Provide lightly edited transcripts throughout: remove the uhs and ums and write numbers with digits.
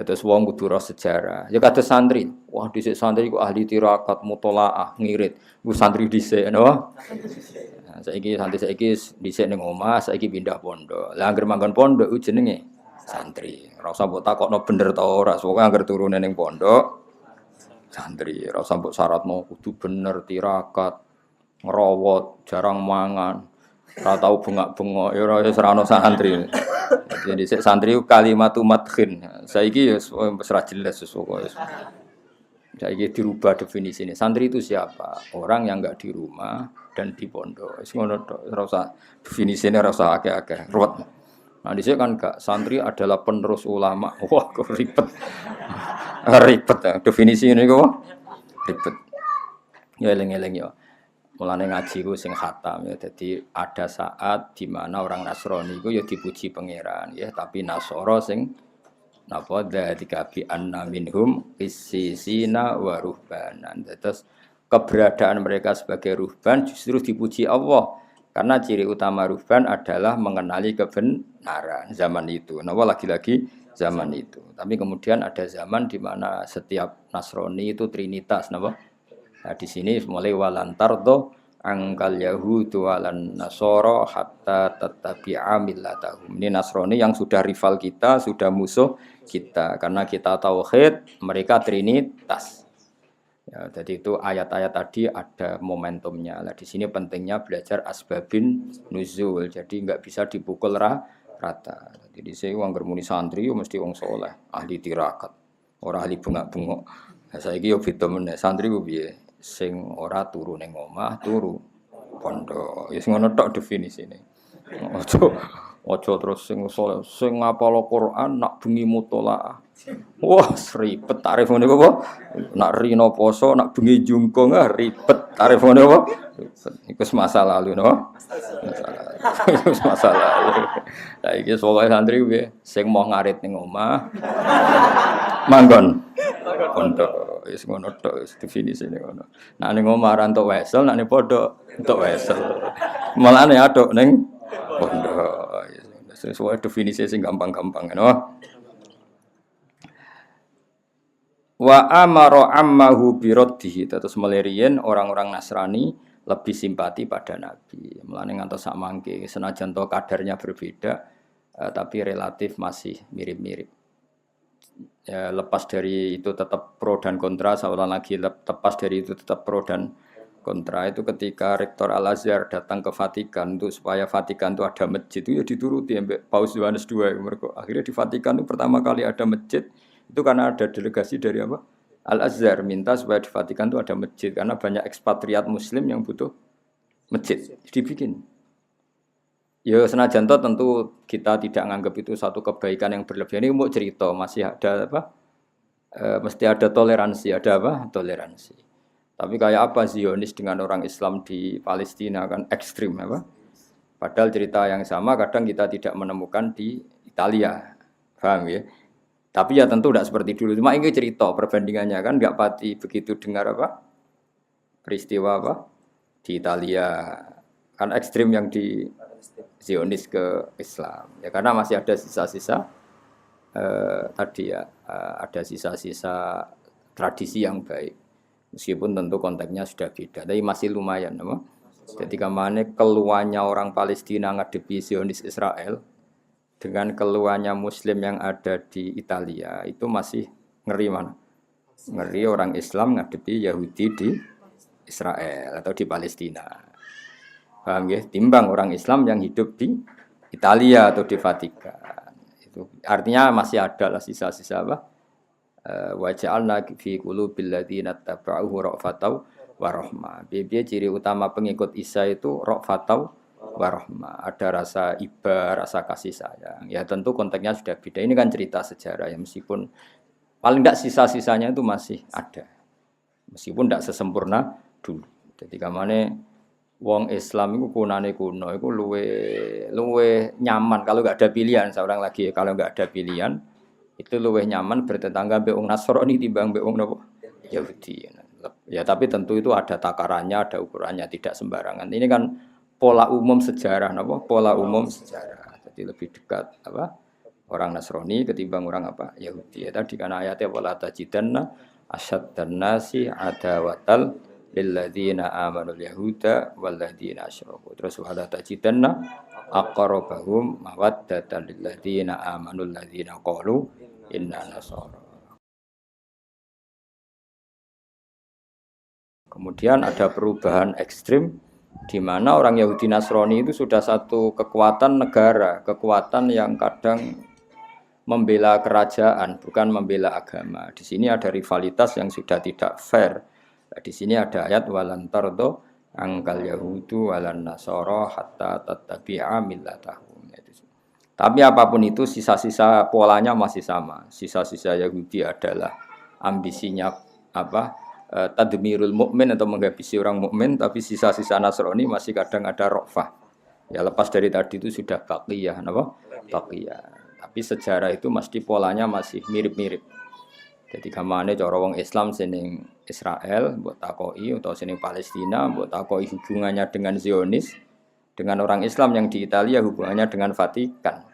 Dados wong kudu roh sejarah. Ya kados santri. Wah, dhisik santri ku ahli tirakat, mutolaah, ngirit. Ku santri dhisik, napa? Nah, saiki dhisik ning omah, saiki pindah pondok. Lah anggere manggon pondok ku jenenge santri. Ora usah mbok takokno bener ta ora, pokoke anggere turune ning pondok santri. Ora usah mbok syaratno kudu bener tirakat, ngerawat, jarang mangan. Ora tau bengak-bengok, ya ora wis ora ono santri. Jadi santri kalimatu madkhin. Saiki ya wis ora jelas pokoke. Saiki dirubah definisi ini. Santri itu siapa? Orang yang enggak di rumah dan di pondok. Wis ngono tok, ora usah definisine ora usah akeh-akeh. Ruwet. Nah, di sini kan enggak santri adalah penerus ulama. Wah, kok ribet. Ribet ya. Definisi ini kok ribet. Ya eling-eling ya. Mulane ngaji ku sing khatam ya. Jadi ada saat di mana orang Nasrani ku ya dipuji pangeran ya, tapi Nasoro sing napa dzalika bi anna minhum qissisina wa ruhbanan. Terus keberadaan mereka sebagai ruhban justru dipuji Allah karena ciri utama ruhban adalah mengenali kebenaran zaman itu. Napa lagi-lagi zaman itu. Tapi kemudian ada zaman di mana setiap Nasrani itu trinitas napa? Nah, di sini mulai walantardo angkal yahudu walan nasoro hatta tattabi'a millatahum. Ini Nasrani yang sudah rival kita, sudah musuh kita karena kita tauhid, mereka trinitas. Ya, jadi itu ayat-ayat tadi ada momentumnya. Nah, di sini pentingnya belajar asbabin nuzul. Jadi enggak bisa dipukul rata. Jadi saya wong germuni santri yo mesti wong saleh, ahli tirakat, ora ahli bengak-bengok. Nah, saiki yo beda meneh santri ku piye? Sing ora turu ning omah, turu pondok. Wis ngono tok definisine. Ojo terus sing saleh, sing ngapal Quran nak bengi mutolaah. Wah, ribet tarif ngene apa? Nak rino poso, nak bengi jungkung ribet tarif ngene apa? Iku masa lalu no. Masa lalu. Lah iki pokoke santri piye? Sing mau ngarit ning omah manggon pondok. Wis ngono tok wis definisine ngono. Nek ning omah ra entuk wesel, nek ning pondok entuk wesel. Malane aduk ning pondok. Sesuai definisi sing gampang-gampang ngono. Wa amara ammahu biraddihi. Terus melirian orang-orang Nasrani lebih simpati pada Nabi. Mulane ngantos sak mangke senajan to kadarnya berbeda tapi relatif masih mirip-mirip. Ya, lepas dari itu tetap pro dan kontra, seolah lagi lepas dari itu tetap pro dan kontra. Itu ketika Rektor Al-Azhar datang ke Vatikan untuk supaya Vatikan itu ada masjid, itu ya dituruti sampai Paus Yohanes II. Akhirnya di Vatikan itu pertama kali ada masjid itu karena ada delegasi dari apa? Al-Azhar minta supaya di Vatikan itu ada masjid karena banyak ekspatriat muslim yang butuh masjid. Dibikin. Ya senajan toh tentu kita tidak menganggap itu satu kebaikan yang berlebihan. Ini mau cerita masih ada apa? Mesti ada toleransi, ada apa? Toleransi. Tapi kayak apa Zionis dengan orang Islam di Palestina kan ekstrim apa? Padahal cerita yang sama kadang kita tidak menemukan di Italia. Paham ya? Tapi ya tentu tidak seperti dulu. Cuma ini cerita perbandingannya kan nggak pati begitu dengar apa? Peristiwa apa? Di Italia. Kan ekstrim yang di Zionis ke Islam. Ya karena masih ada sisa-sisa tadi ya ada sisa-sisa tradisi yang baik. Meskipun tentu konteksnya sudah beda, tapi masih lumayan, apa? Jadi kemana keluarnya orang Palestina ngadepi Zionis Israel dengan keluarnya Muslim yang ada di Italia itu masih ngeri mana? Ngeri orang Islam ngadepi Yahudi di Israel atau di Palestina. Paham ya? Timbang orang Islam yang hidup di Italia atau di Vatikan. Itu artinya masih ada lah sisa-sisa apa? Wa ja'alna fi qulubil ladzina tabauhu ra'fatau wa rahmah. Bibi ciri utama pengikut Isa itu ra'fatau wa rahmah. Ada rasa iba, rasa kasih sayang. Ya tentu konteksnya sudah beda. Ini kan cerita sejarah ya meskipun paling tidak sisa-sisanya itu masih ada. Meskipun tidak sesempurna dulu. Jadi kamane wong Islam itu kunane kuno itu luwe nyaman kalau enggak ada pilihan seorang lagi kalau enggak ada pilihan itu luwe nyaman bertetangga mbek wong Nasrani timbang mbek wong napa Yahudi. Ya tapi tentu itu ada takarannya, ada ukurannya, tidak sembarangan. Ini kan pola umum sejarah napa? Pola umum sejarah. Jadi lebih dekat apa? orang Nasrani ketimbang orang apa? Yahudi. Ya tadi kan ayatnya wala tajidanna asyaddan nasi adawatal lilladzina amanul yahuda walladzina asyraku. Terus wala tajidanna aqrabahum mawaddatan lilladzina amanul ladzina qalu inna nasara. Kemudian ada perubahan ekstrim di mana orang Yahudi Nasrani itu sudah satu kekuatan negara, kekuatan yang kadang membela kerajaan, bukan membela agama. Di sini ada rivalitas yang sudah tidak fair. Nah, di sini ada ayat walantardo angkal Yahudu walan Nasara hatta tattabi'a millatahum. Tapi apapun itu sisa-sisa polanya masih sama. Sisa-sisa Yahudi adalah ambisinya apa? Tadmirul mukmin atau menghabisi orang mukmin, tapi sisa-sisa Nasrani masih kadang ada rofah. Ya lepas dari tadi itu sudah baqiyah, apa? Baqiyah. Tapi sejarah itu mesti polanya masih mirip-mirip. Jadi kamane cara wong Islam seneng Israel, mbok takoki atau seneng Palestina, mbok takoki hubungannya dengan Zionis, dengan orang Islam yang di Italia hubungannya dengan Vatikan.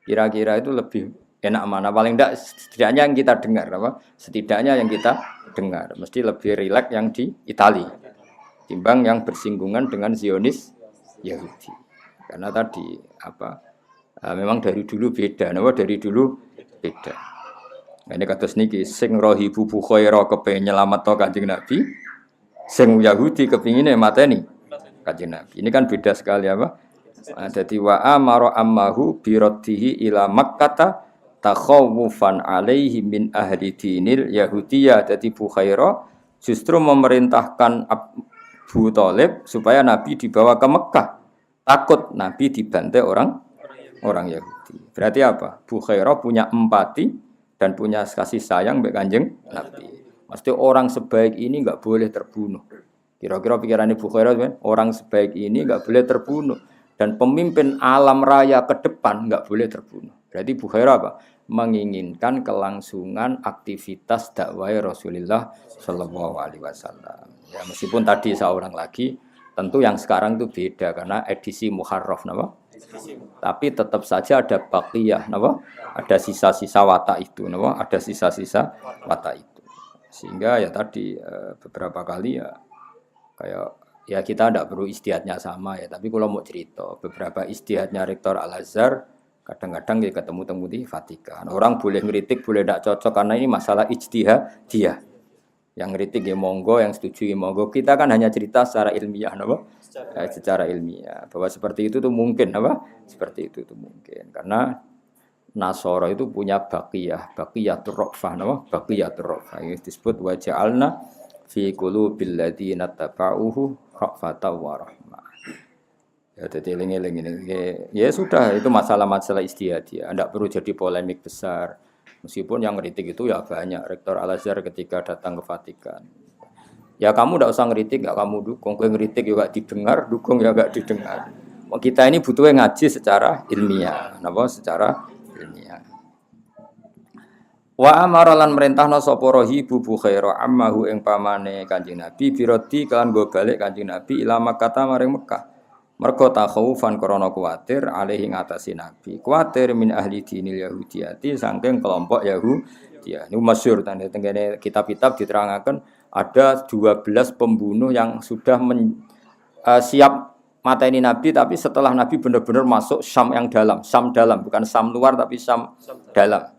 Kira-kira itu lebih enak mana? Paling tidak setidaknya yang kita dengar apa? Setidaknya yang kita dengar mesti lebih rileks yang di Italia timbang yang bersinggungan dengan Zionis Yahudi. Karena tadi apa? Memang dari dulu beda, dari dulu beda. Nah, ini kata niki sing rohibu bukhaira kepengin nyelametno Kanjeng Nabi, sing Yahudi kepingine mateni Kanjeng Nabi. Ini kan beda sekali apa? Jadi wa amara ammahu biraddihi ila Makkah takhawufan alaihi min ahli dinil Yahudiyah. Jadi Bukhaira justru memerintahkan Abu Thalib supaya Nabi dibawa ke Mekah. Takut Nabi dibantai orang Yahudi. Berarti apa? Bukhaira punya empati dan punya kasih sayang mbek Kanjeng Nabi. Mesti orang sebaik ini enggak boleh terbunuh. Kira-kira pikirannya Bukhaira orang sebaik ini enggak boleh terbunuh dan pemimpin alam raya ke depan enggak boleh terbunuh. Berarti Bukhaira apa? Menginginkan kelangsungan aktivitas dakwah Rasulullah Shallallahu Alaihi Wasallam. Ya meskipun tadi seorang lagi, tentu yang sekarang itu beda karena edisi Muharraf, nama. Tapi tetap saja ada baqiyah, nama. Ada sisa-sisa watak itu, nama. Ada sisa-sisa watak itu. Sehingga ya tadi beberapa kali ya kayak ya kita tidak perlu istihadnya sama ya. Tapi kalau mau cerita beberapa istihadnya Rektor Al Azhar. Kadang-kadang kita ketemu-temu di Vatikan. Orang boleh ngeritik, boleh tidak cocok karena ini masalah ijtihad dia. Yang ngeritik ya monggo, yang setuju ya monggo. Kita kan hanya cerita secara ilmiah, apa? Secara ilmiah bahwa seperti itu tuh mungkin, apa? Seperti itu tuh mungkin. Karena Nasara itu punya baqiyatur rafah, apa? Baqiyatur rafah. Ini disebut wa ja'alna fi qulubil ladzina tabauhu rafatan wa rahmah. Ya, jadi eling-eling ini. Ya sudah, itu masalah-masalah istihadiyah. Tidak perlu jadi polemik besar. Meskipun yang ngeritik itu ya banyak. Rektor Al Azhar ketika datang ke Vatikan. Ya kamu tidak usah ngeritik, nggak kamu dukung. Kalau ngeritik juga didengar, dukung ya nggak didengar. Kita ini butuhnya ngaji secara ilmiah. Kenapa? Secara ilmiah. Wa amaralan merintahna sapa rahibu Bukhaira ammahu ing pamane Kanjeng Nabi birodi kan go balik Kanjeng Nabi ila Makkah maring Mekah. Mergo takhawufan krana kuwatir alih ing atase Nabi. Kuwatir min ahli dinil Yahudiyati saking kelompok Yahudiyah. Ini masyhur tengene kitab-kitab diterangaken ada 12 pembunuh yang sudah siap mateni Nabi tapi setelah Nabi benar-benar masuk Syam yang dalam, Syam dalam bukan Syam luar tapi Syam dalam.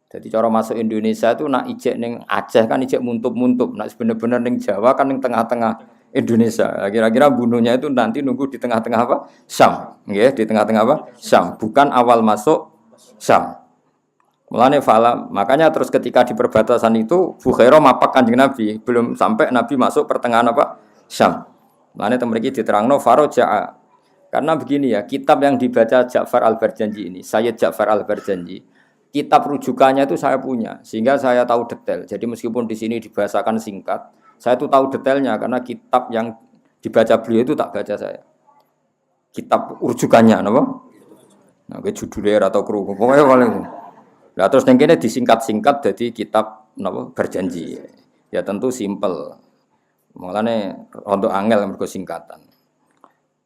Jadi cara masuk Indonesia itu nak ijek ning Aceh kan ijek muntup-muntup, nak bener-bener ning Jawa kan ning tengah-tengah Indonesia. Kira-kira bunuhnya itu nanti nunggu di tengah-tengah apa? Syam. Nggih, di tengah-tengah apa? Syam, bukan awal masuk Syam. Mulane fala, makanya terus ketika di perbatasan itu Bukhaira mapak Kanjeng Nabi, belum sampai Nabi masuk pertengahan apa? Syam. Mulane teng mriki diterangno faraja'a. Karena begini ya, kitab yang dibaca Ja'far Al-Barjanji ini, Sayyid Ja'far Al-Barjanji, kitab rujukannya itu saya punya, sehingga saya tahu detail. Jadi meskipun di sini dibahasakan singkat, saya tuh tahu detailnya karena kitab yang dibaca beliau itu tak baca saya. Kitab rujukannya, apa? Nah, ke judulnya atau kru, pokoknya paling. Nah, terus yang kini disingkat-singkat jadi kitab, apa? Berjanji. Ya tentu simpel. Makanya untuk angel mergo singkatan.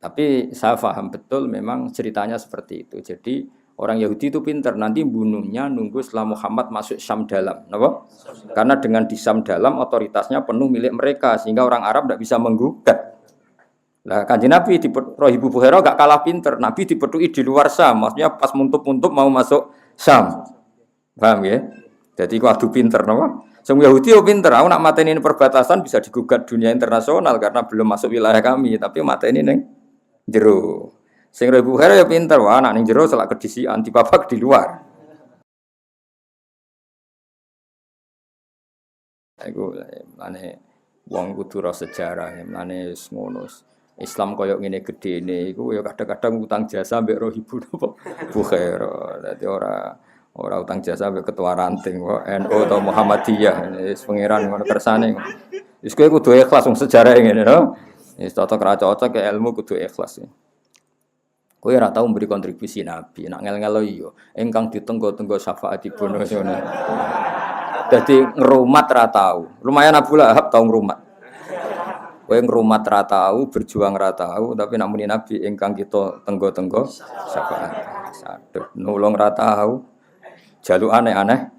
Tapi saya paham betul memang ceritanya seperti itu. Jadi Orang Yahudi itu pinter, nanti bunuhnya nunggu setelah Muhammad masuk Syam dalam, kenapa? Karena dengan di Syam dalam otoritasnya penuh milik mereka, sehingga orang Arab tidak bisa menggugat. Nah, Kanjeng Nabi di Rohibu Bukhara gak kalah pinter, Nabi dipetui di luar Syam, maksudnya pas muntup-muntup mau masuk Syam, paham ya? Jadi kudu pinter, kenapa? Semua Yahudi yo pinter, aku nak mateni ini perbatasan bisa digugat dunia internasional karena belum masuk wilayah kami, tapi mateni neng jero. Sing Ibu Khair ya pinter, wah anak ning jero selak kedisian dipapak di luar. Iku mane wong kudu ro sejarah, mane ngono. Islam koyo ngene gedene iku ya kadang-kadang utang jasa mbek Rohibu napa Khair. Dadi ora utang jasa mbek ketua ranting kok NU atau Muhammadiyah wis pangeran ngono kersane. Wis kowe kudu ikhlas wong sejarah ngene no. Wis cocok ra cocok ke ilmu kudu ikhlas. Kowe ora tau memberi kontribusi Nabi, nak ngel-ngelo iya, ingkang ditenggo-tenggo syafaatipun ngono. Dadi ngrumat ra tau. Lumayan Abu Lahab tau ngrumat. Kowe ngrumat ra tau, berjuang ra tau, tapi nak muni Nabi ingkang kita tenggo-tenggo syafaat. Aduh, nulung ra tau. Jaluk aneh-aneh.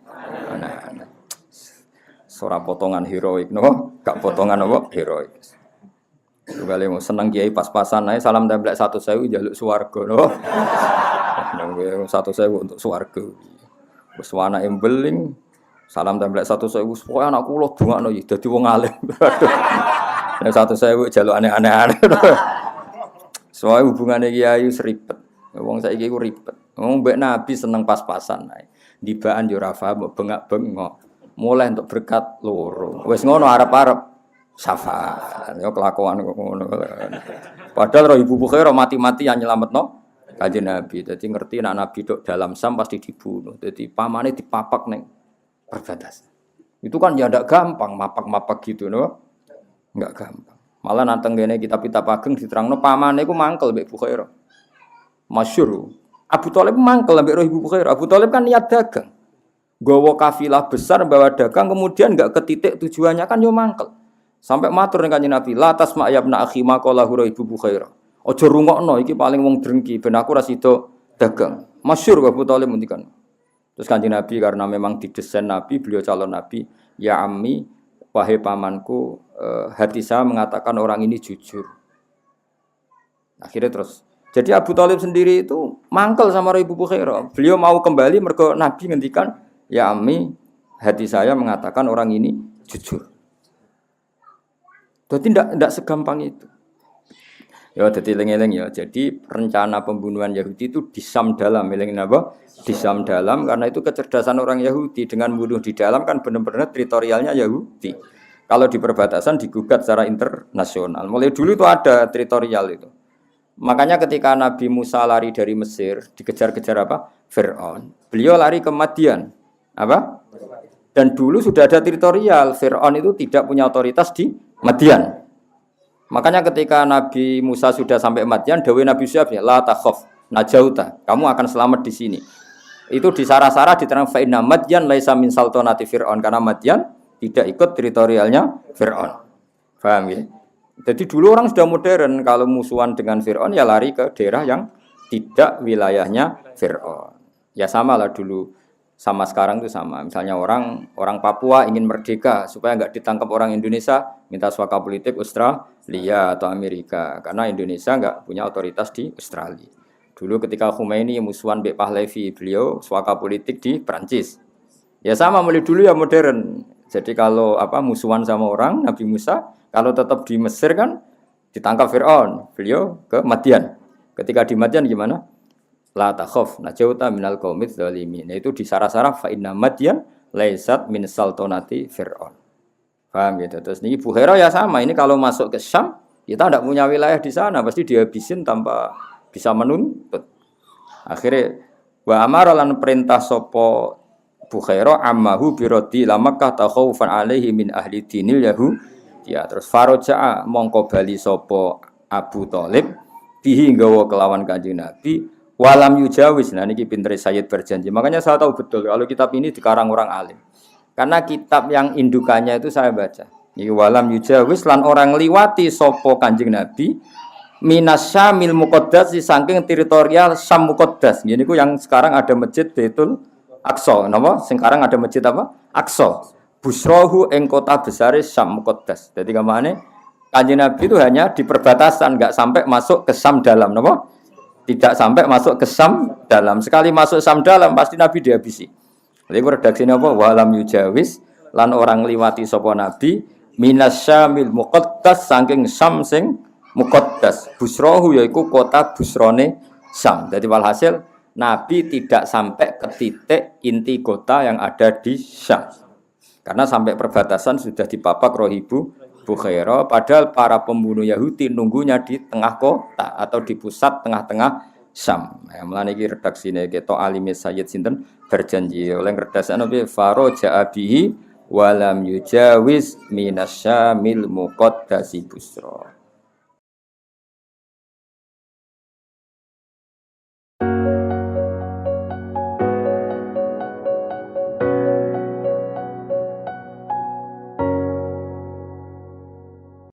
Ora potongan heroik no, gak potongan apa heroik. Kali mau seneng kiai pas-pasan ae salam templek 1.000 njaluk swarga no. Nang 1.000 untuk swarga. Wis anake mbeling salam templek 1.000 supaya anak kula dongakno ya dadi wong alim. Nek 1.000 njaluk aneh-aneh. Soale hubungane kiai seribet. Wong saiki iku ribet. Wong mbek Nabi seneng pas-pasan ae. Dibaan yo ora paham bengak-bengok. Mulai untuk berkat loro. Wis ngono arep-arep syafaat, ya kelakuan kok ngono. Padahal roh Ibu Bukhairah mati-mati yang nyelametno Kanjeng Nabi. Dadi ngerti nek Nabi tok dalam Sam pasti dibunuh. Dadi pamane dipapak ning perbatasan. Itu kan ya ndak gampang mapak-mapak gitu no. Enggak gampang. Malah nanteng kene kitab-kitab ageng diterangno pamane iku mangkel mbek Bukhairah. Masyhur. Abu Thalib mangkel mbek roh Ibu Bukhairah. Abu Thalib kan niat dagang. Gawa kafilah besar bawa dagang kemudian enggak ke titik tujuannya kan yo mangkel. Sampai matur ning Kanjeng Nabi, la tasma ya ibna akhi maqala hura Ibu Bukhairah. Aja rungokno iki paling wong drengki ben aku ora sida dagang. Masyhur Abu Thalib ngendikan. Terus Kanjeng Nabi karena memang didesain Nabi, beliau calon Nabi, ya ammi wahai pamanku, hati saya mengatakan orang ini jujur. Akhirnya terus jadi Abu Thalib sendiri itu mangkel sama Ibu Bukhairah. Beliau mau kembali mergo Nabi ngendikan, ya ammi hati saya mengatakan orang ini jujur. Jadi tidak segampang itu. Ya, jadi eling-eling ya. Jadi rencana pembunuhan Yahudi itu di Syam dalam, elingin apa? Di Syam dalam karena itu kecerdasan orang Yahudi dengan bunuh di dalam kan benar-benar teritorialnya Yahudi. Kalau di perbatasan digugat secara internasional. Mulai dulu itu ada teritorial itu. Makanya ketika Nabi Musa lari dari Mesir, dikejar-kejar apa? Fir'aun. Beliau lari ke Madian. Apa? Dan dulu sudah ada teritorial. Fir'aun itu tidak punya otoritas di Madian. Makanya ketika Nabi Musa sudah sampai Madian, dawuh Nabi Syuaib ya, la takhaf, najauta, kamu akan selamat di sini. Itu di Sarah-Sarah diterang fa inna Madian laisa min sultanati Fir'aun, karena Madian tidak ikut teritorialnya Fir'aun. Paham ya? Jadi dulu orang sudah modern, kalau musuhan dengan Fir'aun ya lari ke daerah yang tidak wilayahnya Fir'aun. Ya sama lah dulu. Sama sekarang itu sama. Misalnya orang Papua ingin merdeka supaya enggak ditangkap orang Indonesia, minta suaka politik Australia atau Amerika karena Indonesia enggak punya otoritas di Australia. Dulu ketika Khomeini musuhan Mbek Pahlavi, beliau suaka politik di Prancis. Ya sama mulai dulu ya modern. Jadi kalau musuhan sama orang Nabi Musa, kalau tetap di Mesir kan ditangkap Fir'aun, beliau ke Madian. Ketika di Madian gimana? La takhaf najauta minal qaumidz zalimin. Itu di Sarah-Sarah fa inna Madian laisat min sultanati Fir'aun. Paham gitu. Terus ini Bukhairah ya sama. Ini kalau masuk ke Syam, kita tidak punya wilayah di sana, pasti dihabisin tanpa bisa menuntut. Akhirnya wa amara lan perintah sapa Bukhairah ammahu biradi la Makkah takhawfan alaihi min ahli dinil yahud. Ya terus faraja'a mongko bali sapa Abu Thalib bihi nggawa kelawan Kanjeng Nabi. Walam yujawis, nah ini pinter Sayyid berjanji. Makanya saya tahu betul kalau kitab ini dikarang orang alim. Karena kitab yang indukannya itu saya baca. Ini walam yujawis lan orang liwati sopo Kanjeng Nabi minasyamil muqaddas saking teritorial Syam muqaddas. Ngene iku yang sekarang ada masjid Baitul Aqsa. Napa? Sekarang ada masjid apa? Aqsa. Busrohu ing kota besar Syam muqaddas. Jadi kemana? Kanjeng Nabi itu hanya di perbatasan, enggak sampai masuk ke Syam dalam, napa? Tidak sampai masuk ke Syam dalam. Sekali masuk Syam dalam pasti Nabi dihabisi. Jadi redaksine apa? Walam yujawis lan orang liwati sapa Nabi minasyamil muqaddas saking Syam sing muqaddas. Busrohu yaiku kota busrone Syam. Jadi walhasil Nabi tidak sampai ke titik inti kota yang ada di Syam. Karena sampai perbatasan sudah dipapak rohibu Bukhaira, padahal para pembunuh Yahudi nunggunya di tengah kota atau di pusat tengah-tengah Syam. Mulane iki redaksine keto alime Sayyid sinten berjanji oleh redaksane nabi faro ja'abihi walam yujawiz minasyamil muqaddasi busra.